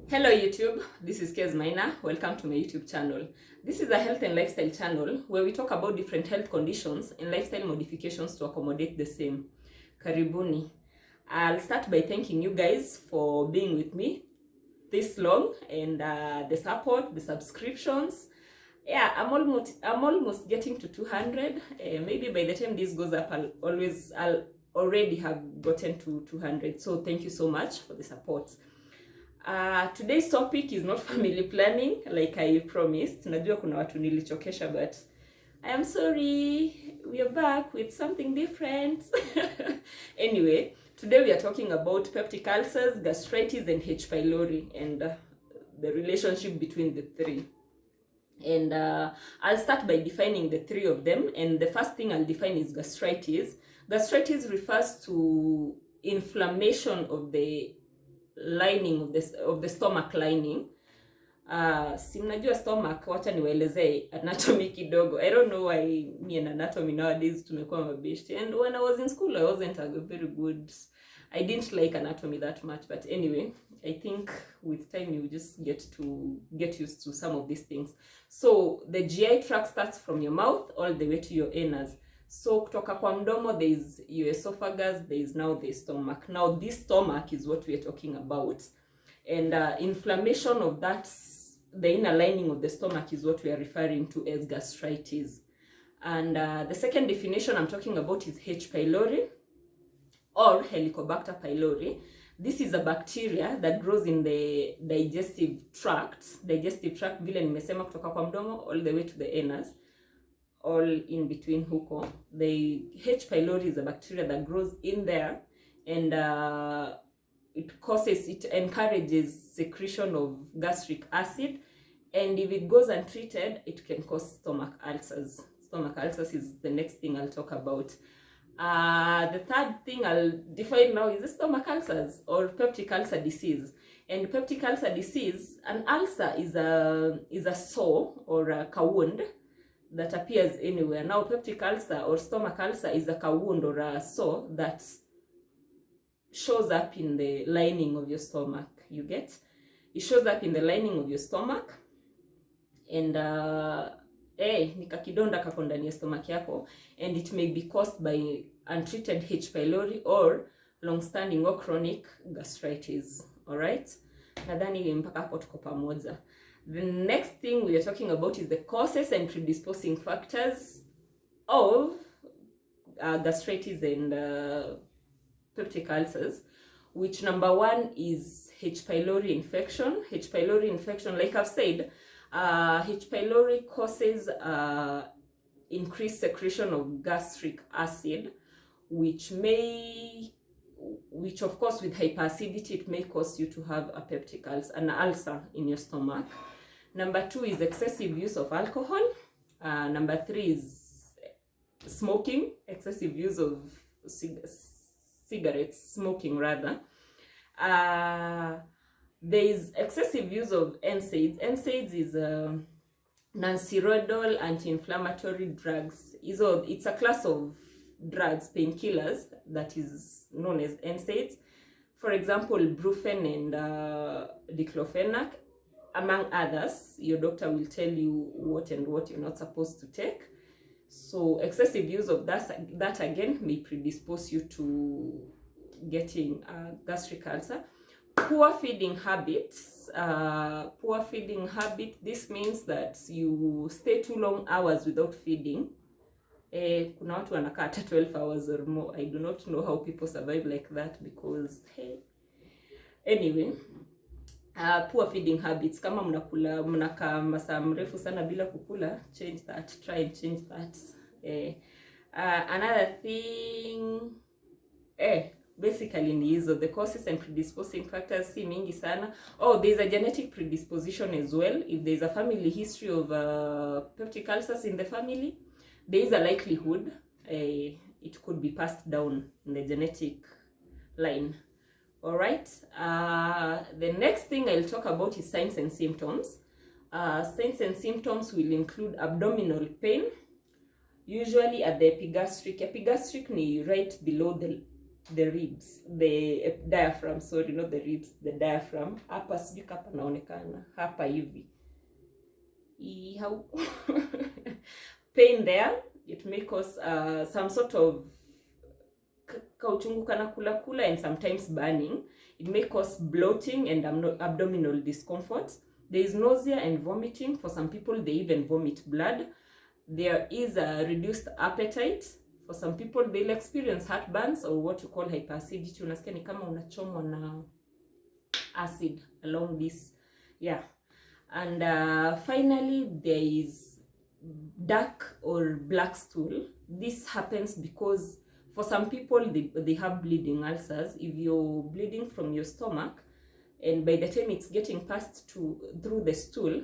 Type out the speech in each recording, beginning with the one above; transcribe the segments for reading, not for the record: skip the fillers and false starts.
Hello YouTube, this is Kez Maina. Welcome to my YouTube channel. This is a health and lifestyle channel where we talk about different health conditions and lifestyle modifications to accommodate the same. Karibuni. I'll start by thanking you guys for being with me this long and the support, the subscriptions. Yeah, I'm almost getting to 200. Maybe by the time this goes up, I'll already have gotten to 200. So thank you so much for the support. Today's topic is not family planning like I promised. Najua kuna watu nilichokesha, but I am sorry. We are back with something different. Anyway, today we are talking about peptic ulcers, gastritis, and H. pylori, and the relationship between the three. And I'll start by defining the three of them. And the first thing I'll define is gastritis. Gastritis refers to inflammation of the lining of the stomach lining. Si mnajua stomach, wacha niwaelezee anatomy kidogo. I don't know why me and anatomy nowadays tumekuwa mabeshte. And when I was in school, I wasn't a very good, I didn't like anatomy that much. But anyway, I think with time you just get used to some of these things. So the GI tract starts from your mouth all the way to your anus. So kutoka kwa mdomo, there is your esophagus, there is now the stomach. Now this stomach is what we are talking about. And inflammation of that, the inner lining of the stomach, is what we are referring to as gastritis. And the second definition I'm talking about is H. pylori or Helicobacter pylori. This is a bacteria that grows in the digestive tract. Digestive tract, vile nimesema, kutoka kwa mdomo all the way to the anus, all in between huko. The H. pylori is a bacteria that grows in there, and it encourages secretion of gastric acid, and if it goes untreated, it can cause stomach ulcers. Stomach ulcers is the next thing I'll talk about. The third thing I'll define now is the stomach ulcers or peptic ulcer disease. And peptic ulcer disease, an ulcer is a sore or a wound that appears anywhere. Now peptic ulcer or stomach ulcer is a wound or a sore that shows up in the lining of your stomach. You get? It shows up in the lining of your stomach, and nikakidonda kako ndani ya stomach yako, and it may be caused by untreated H. pylori or long-standing or chronic gastritis. All right? Nadhani mpaka hapo tuko pamoja. The next thing we are talking about is the causes and predisposing factors of gastritis and peptic ulcers, which number one is H. pylori infection. H. pylori infection, like I've said, H. pylori causes increased secretion of gastric acid, which of course with hyperacidity, it may cause you to have a peptic ulcer, an ulcer in your stomach. Number two is excessive use of alcohol. Number three is smoking, excessive use of cigarettes, smoking rather. There is excessive use of NSAIDs. NSAIDs is non-steroidal anti-inflammatory drugs. It's a class of drugs, painkillers, that is known as NSAIDs. For example, brufen and diclofenac, among others. Your doctor will tell you what and what you're not supposed to take. So excessive use of that again may predispose you to getting a gastric ulcer. Poor feeding habits. Poor feeding habit, this means that you stay too long hours without feeding. Kuna watu wanakaa hata 12 hours or more. I do not know how people survive like that, because hey. Anyway, poor feeding habits. Kama mnakaa masaa mrefu sana bila kukula, change that. Try and change that. Another thing, basically ni hizo, the causes and predisposing factors si mingi sana. Oh, there's a genetic predisposition as well. If there's a family history of peptic ulcers in the family, there is a likelihood it could be passed down in the genetic line. All right. The next thing I'll talk about is signs and symptoms. Signs and symptoms will include abdominal pain, usually at the epigastric. Epigastric ni right below the the ribs, the diaphragm, sorry, not the ribs, the diaphragm. Hapa sijui kapa naonekana, hapa hivi. How pain there, it may cause some sort of kauchungu kana kula and sometimes burning. It may cause bloating and abdominal discomfort. There is nausea and vomiting. For some people, they even vomit blood. There is a reduced appetite. For some people, they'll experience heartburns or what you call hyperacidity. Unasikia ni kama unachomwa na acid along this. Yeah. And finally, there is dark or black stool. This happens because for some people, they have bleeding ulcers. If you're bleeding from your stomach, and by the time it's getting passed through the stool,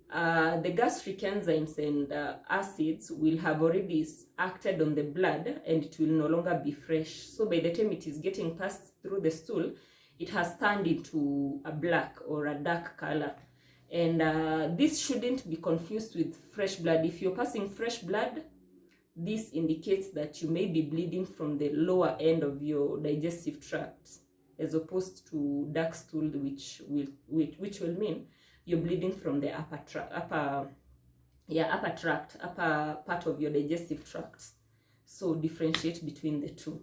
the gastric enzymes and acids will have already acted on the blood, and it will no longer be fresh. So by the time it is getting passed through the stool, it has turned into a black or a dark color. And this shouldn't be confused with fresh blood. If you're passing fresh blood, this indicates that you may be bleeding from the lower end of your digestive tract, as opposed to dark stool, which will mean you're bleeding from the upper part of your digestive tract. So differentiate between the two.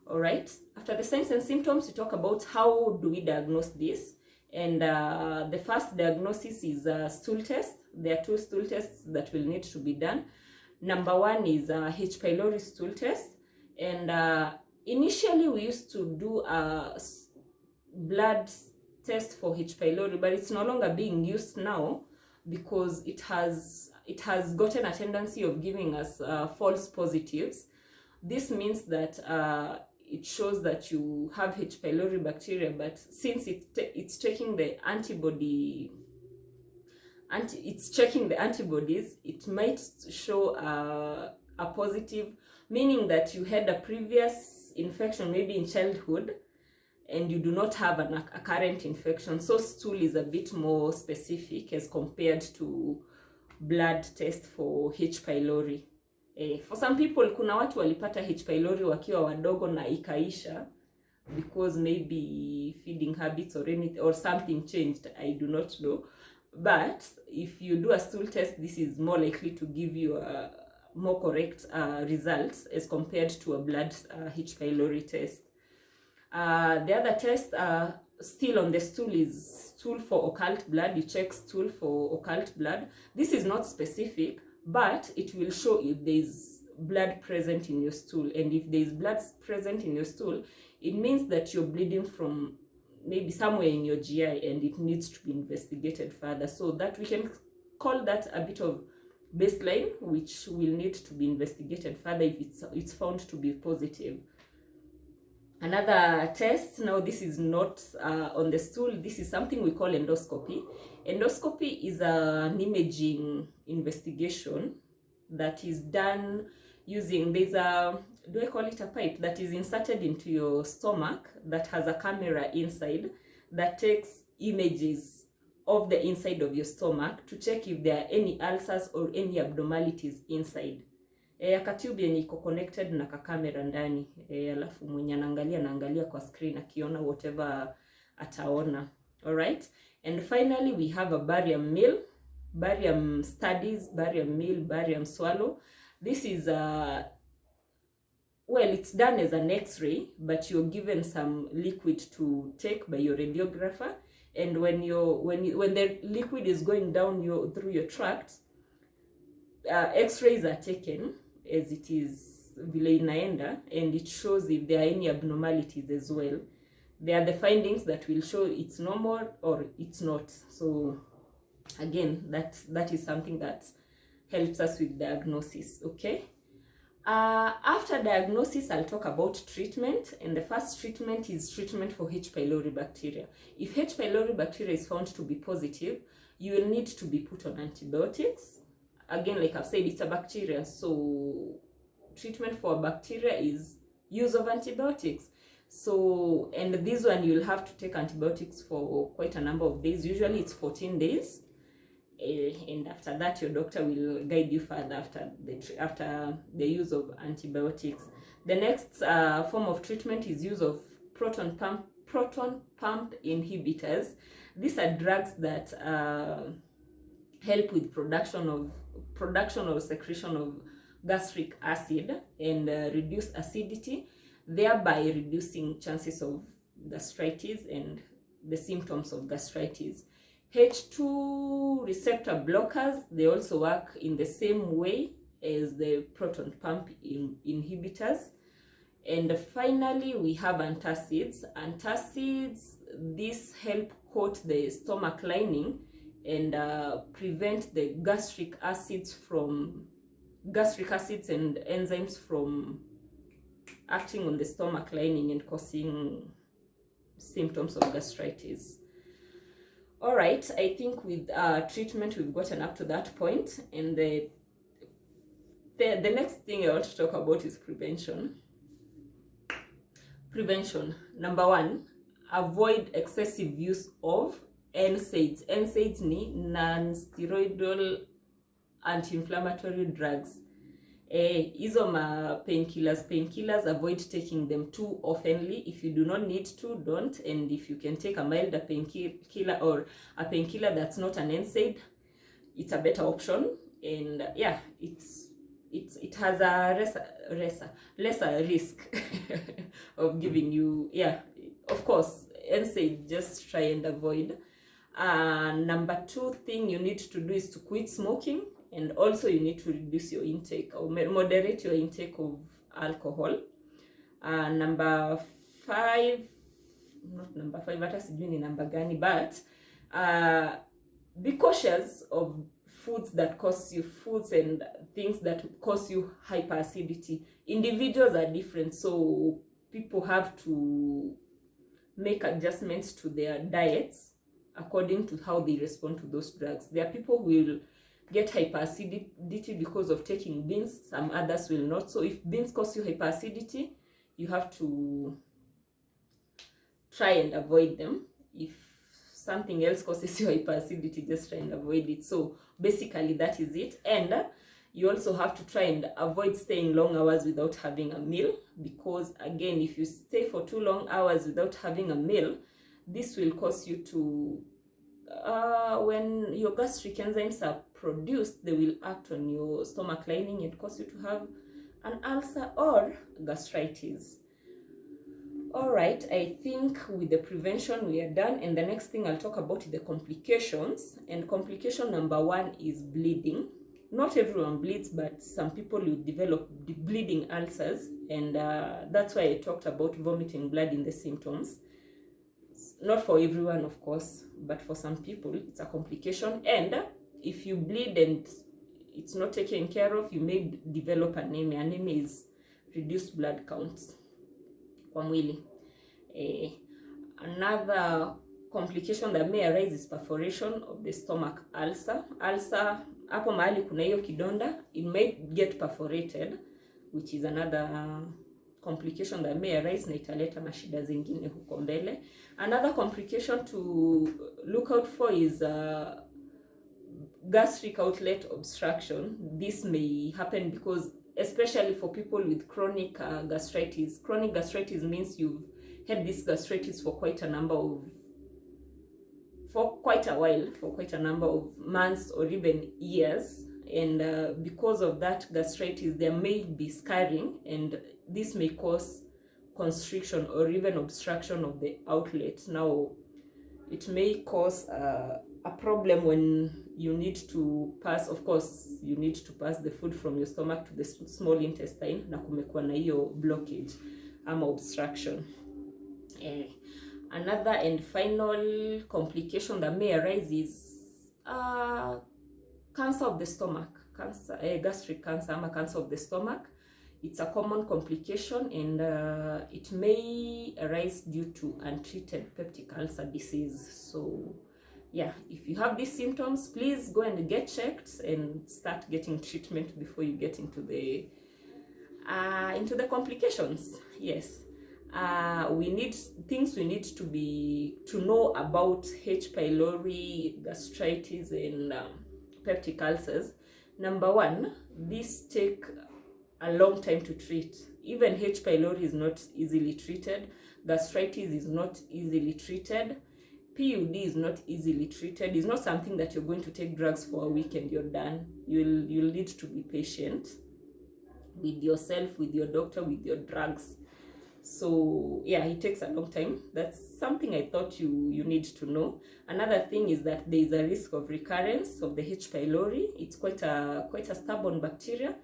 All right. After the signs and symptoms, we talk about how do we diagnose this. And the first diagnosis is a stool test. There are two stool tests that will need to be done. Number one is a H. pylori stool test. And initially we used to do a blood test for H. pylori, but it's no longer being used now because it has gotten a tendency of giving us false positives. This means that it shows that you have H. pylori bacteria, but since it's checking the antibodies, it might show a positive, meaning that you had a previous infection, maybe in childhood, and you do not have a current infection. So stool is a bit more specific as compared to blood test for H. pylori. For some people, kuna watu walipata H. pylori wakiwa wadogo na ikaisha because maybe feeding habits or something changed. I do not know. But if you do a stool test, this is more likely to give you a more correct results as compared to a blood H. pylori test. The other test still on the stool is stool for occult blood. You check stool for occult blood. This is not specific, but it will show if there is blood present in your stool. And if there is blood present in your stool, it means that you're bleeding from maybe somewhere in your GI and it needs to be investigated further. So that we can call that a bit of baseline, which will need to be investigated further if it's found to be positive. Another test, now this is not on the stool, this is something we call endoscopy. Endoscopy is an imaging investigation that is done using, do I call it a pipe that is inserted into your stomach that has a camera inside that takes images of the inside of your stomach to check if there are any ulcers or any abnormalities inside. Akatube yenye iko connected na kakamera ndani, alafu mwenye anaangalia kwa screen akiona whatever ataona. Alright, and finally we have a barium meal, barium studies, barium meal, barium swallow. This is well, it's done as an x-ray, but you're given some liquid to take by your radiographer, and when the liquid is going down through your tract, x-rays are taken as it is vile inaenda, and it shows if there are any abnormalities as well. They are the findings that will show it's normal or it's not. So again, that is something that helps us with diagnosis. Okay, after diagnosis, I'll talk about treatment, and the first treatment is treatment for H. pylori bacteria. If H. pylori bacteria is found to be positive, you will need to be put on antibiotics. Again, like I've said, it's a bacteria, so treatment for a bacteria is use of antibiotics. So, and this one you'll have to take antibiotics for quite a number of days. Usually it's 14 days. And after that, your doctor will guide you further after the use of antibiotics. The next form of treatment is use of proton pump inhibitors. These are drugs that help with production or secretion of gastric acid and reduce acidity, thereby reducing chances of gastritis and the symptoms of gastritis. H2 receptor blockers, they also work in the same way as the proton pump inhibitors. And finally, we have antacids. Antacids, these help coat the stomach lining and prevent the gastric acids and enzymes from acting on the stomach lining and causing symptoms of gastritis. All right, I think with treatment we've gotten up to that point, and the next thing I want to talk about is prevention. Prevention. Number one, avoid excessive use of NSAIDs. NSAIDs ni non-steroidal anti-inflammatory drugs. Hizo painkillers, avoid taking them too oftenly. If you do not need to, don't. And if you can take a milder painkiller or a painkiller that's not an NSAID, it's a better option. And yeah, it has a lesser risk of giving you, yeah, of course, NSAID, just try and avoid. Number two thing you need to do is to quit smoking, and also you need to reduce your intake or moderate your intake of alcohol. Number five, hata sijui ni namba gani, but be cautious of foods and things that cause you hyperacidity. Individuals are different, so people have to make adjustments to their diets according to how they respond to those drugs. There are people who will get hyperacidity because of taking beans, some others will not. So if beans cause you hyperacidity, you have to try and avoid them. If something else causes you hyperacidity, just try and avoid it. So basically that is it. And you also have to try and avoid staying long hours without having a meal, because again, if you stay for too long hours without having a meal, this will cause you to when your gastric enzymes are produced, they will act on your stomach lining and cause you to have an ulcer or gastritis. All right, I think with the prevention we are done, and the next thing I'll talk about is the complications. And complication number one is bleeding. Not everyone bleeds, but some people will develop bleeding ulcers, and that's why I talked about vomiting blood in the symptoms. Not for everyone, of course, but for some people it's a complication. And if you bleed and it's not taken care of, you may develop anemia. Anemia is reduced blood counts kwa mwili. Another complication that may arise is perforation of the stomach ulcer. Hapo mahali kuna hiyo kidonda, it may get perforated, which is another complication that may arise na italeta mashida zingine huko mbele. Another complication to look out for is gastric outlet obstruction. This may happen because, especially for people with chronic gastritis. Chronic gastritis means you've had this gastritis for quite a number of months or even years, and because of that gastritis there may be scarring, and this may cause constriction or even obstruction of the outlet. Now it may cause a problem when you need to pass, of course you need to pass the food from your stomach to the small intestine, na kumekuwa na hiyo blockage ama obstruction. Another and final complication that may arise is cancer of the stomach, gastric cancer ama cancer of the stomach. It's a common complication, and it may arise due to untreated peptic ulcer disease. So yeah, if you have these symptoms, please go and get checked and start getting treatment before you get into the complications. Yes. We need to know about H. pylori, gastritis, and peptic ulcers. Number one, these take a long time to treat. Even H. pylori is not easily treated. Gastritis is not easily treated. PUD is not easily treated. It's not something that you're going to take drugs for a week and you're done. You'll need to be patient with yourself, with your doctor, with your drugs. So yeah, it takes a long time. That's something I thought you need to know. Another thing is that there is a risk of recurrence of the H. pylori. It's quite a stubborn bacteria,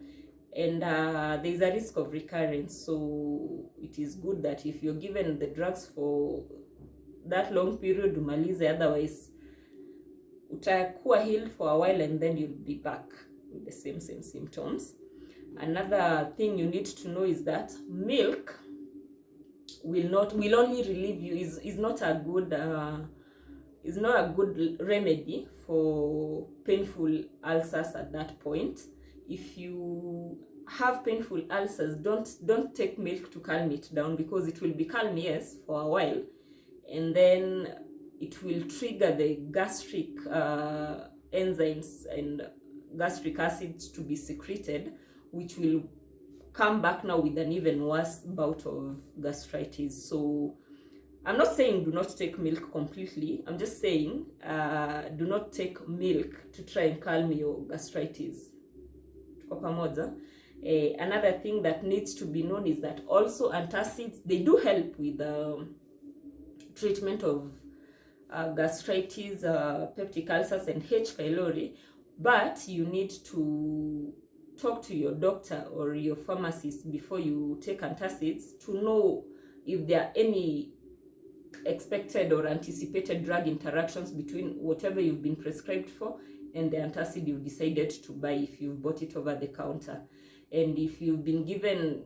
and there is a risk of recurrence. So it is good that if you're given the drugs for that long period, umalize, otherwise utakuwa healed for a while and then you'll be back with the same symptoms. Another thing you need to know is that milk will only relieve you, is not a good remedy for painful ulcers at that point. If you have painful ulcers, don't take milk to calm it down, because it will be calm, yes, for a while, and then it will trigger the gastric enzymes and gastric acids to be secreted, which will come back now with an even worse bout of gastritis. So I'm not saying do not take milk completely. I'm just saying do not take milk to try and calm your gastritis. Another thing that needs to be known is that also antacids, they do help with treatment of gastritis, peptic ulcers, and H. pylori, but you need to talk to your doctor or your pharmacist before you take antacids to know if there are any expected or anticipated drug interactions between whatever you've been prescribed for and the antacid you've decided to buy, if you've bought it over the counter. And if you've been given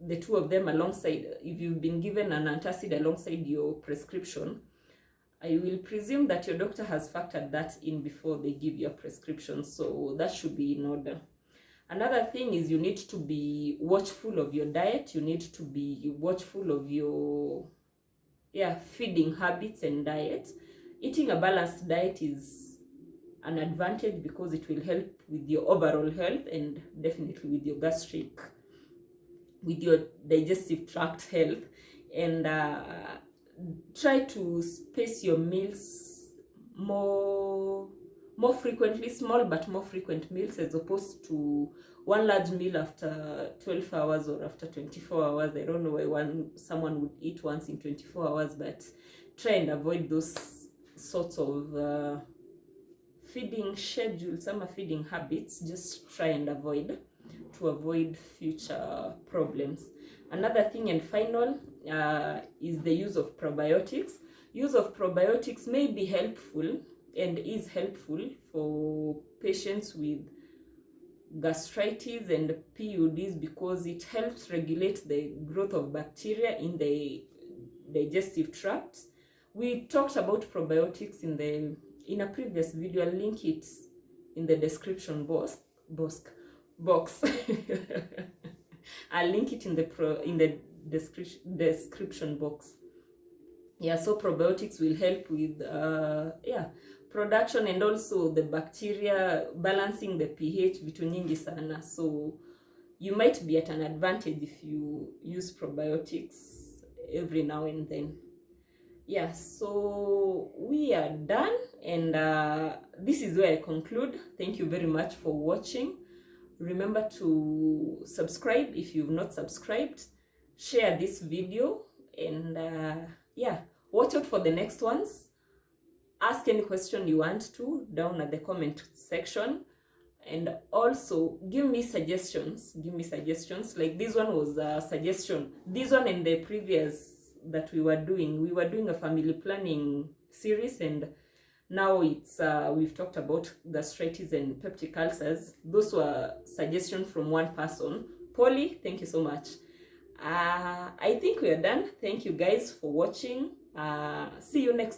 the two of them alongside, if you've been given an antacid alongside your prescription, I will presume that your doctor has factored that in before they give you a prescription, so that should be in order. Another thing is you need to be watchful of your diet. You need to be watchful of your feeding habits and diet. Eating a balanced diet is an advantage because it will help with your overall health and definitely with your gastric, with your digestive tract health. And try to space your meals more frequently, small but more frequent meals, as opposed to one large meal after 12 hours or after 24 hours. I don't know why someone would eat once in 24 hours, but try and avoid those sorts of feeding schedules, some feeding habits. Just try and avoid, to avoid future problems. Another thing and final is the use of probiotics. Use of probiotics may be helpful and is helpful for patients with gastritis and PUDs because it helps regulate the growth of bacteria in the digestive tract. We talked about probiotics in a previous video. I'll link it in the description box. I'll link it in the description box. Yeah, so probiotics will help with production and also the bacteria, balancing the pH between nyingi sana. So you might be at an advantage if you use probiotics every now and then. Yeah, so we are done, and this is where I conclude. Thank you very much for watching. Remember to subscribe if you've not subscribed. Share this video, and watch out for the next ones. Ask any question you want to down at the comment section, and also give me suggestions. Like this one was a suggestion. This one and the previous that we were doing a family planning series, and now it's we've talked about gastritis and peptic ulcers. Those were suggestions from one person. Polly, thank you so much. I think we are done. Thank you guys for watching. See you next time.